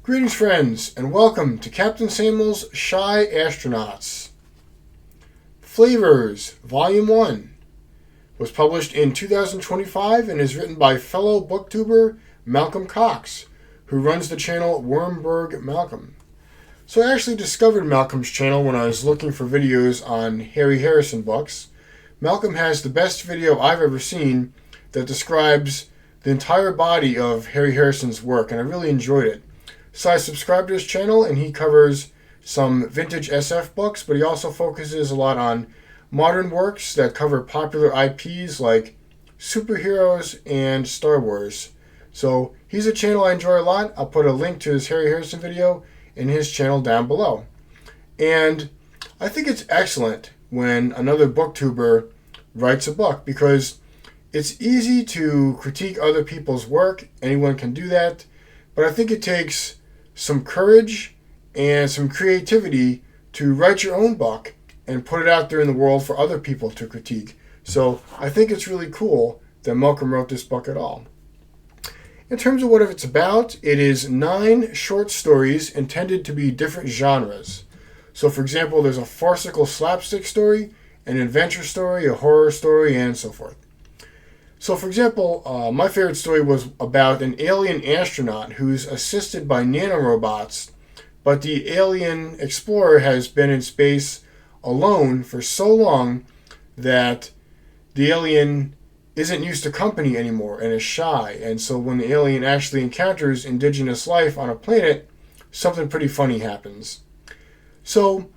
Greetings, friends, and welcome to Captain Samuel's Shy Astronauts. Flavours, Volume 1, was published in 2025 and is written by fellow booktuber Malcolm Cox, who runs the channel Wormberg Malcolm. So I actually discovered Malcolm's channel when I was looking for videos on Harry Harrison books. Malcolm has the best video I've ever seen that describes the entire body of Harry Harrison's work, and I really enjoyed it. So I subscribed to his channel, and he covers some vintage SF books, but he also focuses a lot on modern works that cover popular IPs like superheroes and Star Wars. So he's a channel I enjoy a lot. I'll put a link to his Harry Harrison video in his channel down below. And I think it's excellent when another booktuber writes a book, because it's easy to critique other people's work. Anyone can do that. But I think it takes some courage and some creativity to write your own book and put it out there in the world for other people to critique. So I think it's really cool that Malcolm wrote this book at all. In terms of what it's about, it is 9 short stories intended to be different genres. So for example, there's a farcical slapstick story, an adventure story, a horror story, and so forth. So for example, my favorite story was about an alien astronaut who's assisted by nanorobots, but the alien explorer has been in space alone for so long that the alien isn't used to company anymore and is shy. And so when the alien actually encounters indigenous life on a planet, something pretty funny happens. So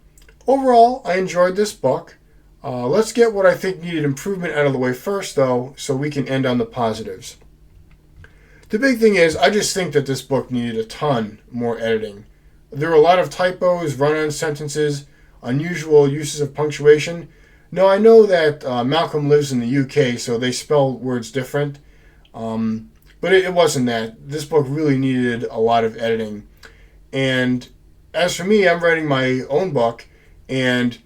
overall, I enjoyed this book. Let's get what I think needed improvement out of the way first, though, so we can end on the positives. The big thing is, I just think that this book needed a ton more editing. There were a lot of typos, run-on sentences, unusual uses of punctuation. Now, I know that Malcolm lives in the UK, so they spell words different, but it wasn't that. This book really needed a lot of editing. And as for me, I'm writing my own book, and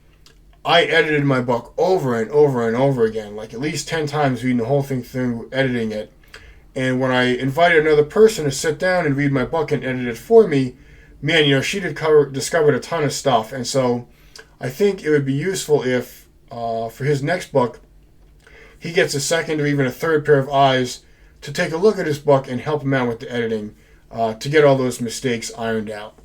I edited my book over and over and over again, like at least 10 times, reading the whole thing through, editing it. And when I invited another person to sit down and read my book and edit it for me, man, she discovered a ton of stuff. And so I think it would be useful if, for his next book, he gets a second or even a third pair of eyes to take a look at his book and help him out with the editing to get all those mistakes ironed out.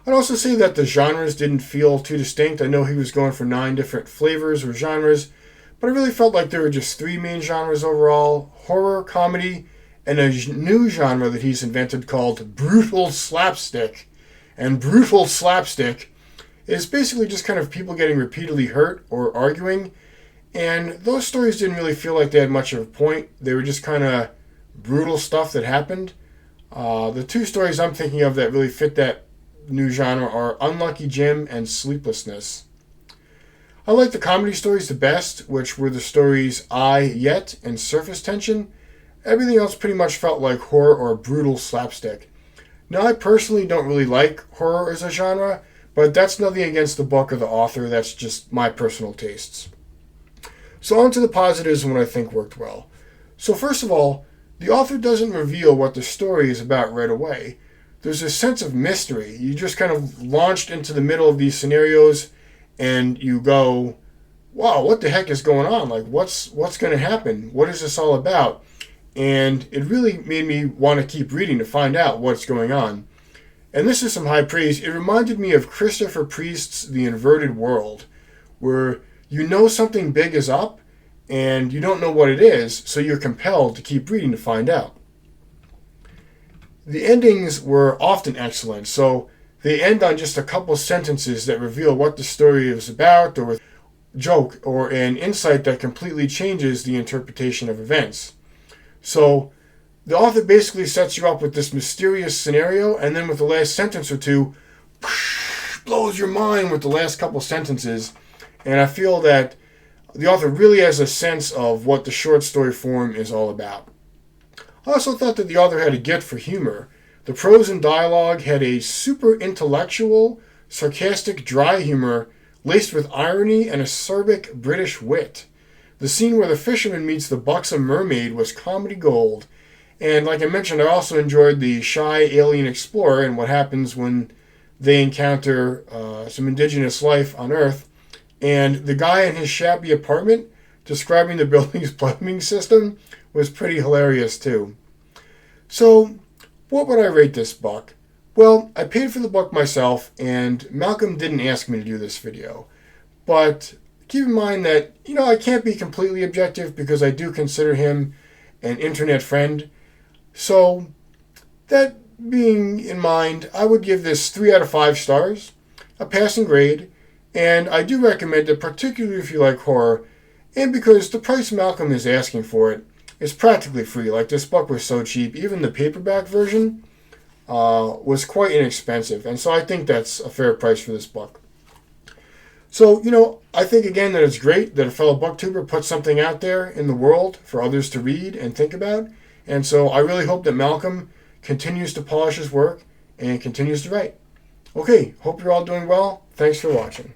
I'd also say that the genres didn't feel too distinct. I know he was going for 9 different flavors or genres, but I really felt like there were just 3 main genres overall: horror, comedy, and a new genre that he's invented called brutal slapstick. And brutal slapstick is basically just kind of people getting repeatedly hurt or arguing, and those stories didn't really feel like they had much of a point. They were just kind of brutal stuff that happened. The 2 stories I'm thinking of that really fit that new genre are Unlucky Jim and Sleeplessness. I like the comedy stories the best, which were the stories I, Yet, and Surface Tension. Everything else pretty much felt like horror or brutal slapstick. Now, I personally don't really like horror as a genre, but that's nothing against the book or the author. That's just my personal tastes. So on to the positives and what I think worked well. So first of all, the author doesn't reveal what the story is about right away. There's a sense of mystery. You just kind of launched into the middle of these scenarios and you go, wow, what the heck is going on? Like, what's going to happen? What is this all about? And it really made me want to keep reading to find out what's going on. And this is some high praise. It reminded me of Christopher Priest's The Inverted World, where you know something big is up and you don't know what it is, so you're compelled to keep reading to find out. The endings were often excellent, so they end on just a couple sentences that reveal what the story is about, or a joke, or an insight that completely changes the interpretation of events. So the author basically sets you up with this mysterious scenario, and then with the last sentence or two, blows your mind with the last couple sentences. And I feel that the author really has a sense of what the short story form is all about. I also thought that the author had a gift for humor. The prose and dialogue had a super intellectual, sarcastic, dry humor laced with irony and acerbic British wit. The scene where the fisherman meets the buxom mermaid was comedy gold, And like I mentioned, I also enjoyed the shy alien explorer and what happens when they encounter some indigenous life on Earth. And the guy in his shabby apartment describing the building's plumbing system was pretty hilarious too. So, what would I rate this book? Well, I paid for the book myself, and Malcolm didn't ask me to do this video. But keep in mind that, I can't be completely objective because I do consider him an internet friend. So, that being in mind, I would give this 3 out of 5 stars, a passing grade, and I do recommend it, particularly if you like horror, and because the price Malcolm is asking for it is practically free. Like, this book was so cheap, even the paperback version was quite inexpensive, and so I think that's a fair price for this book. So, I think again that it's great that a fellow booktuber puts something out there in the world for others to read and think about, and so I really hope that Malcolm continues to polish his work and continues to write. Okay, hope you're all doing well. Thanks for watching.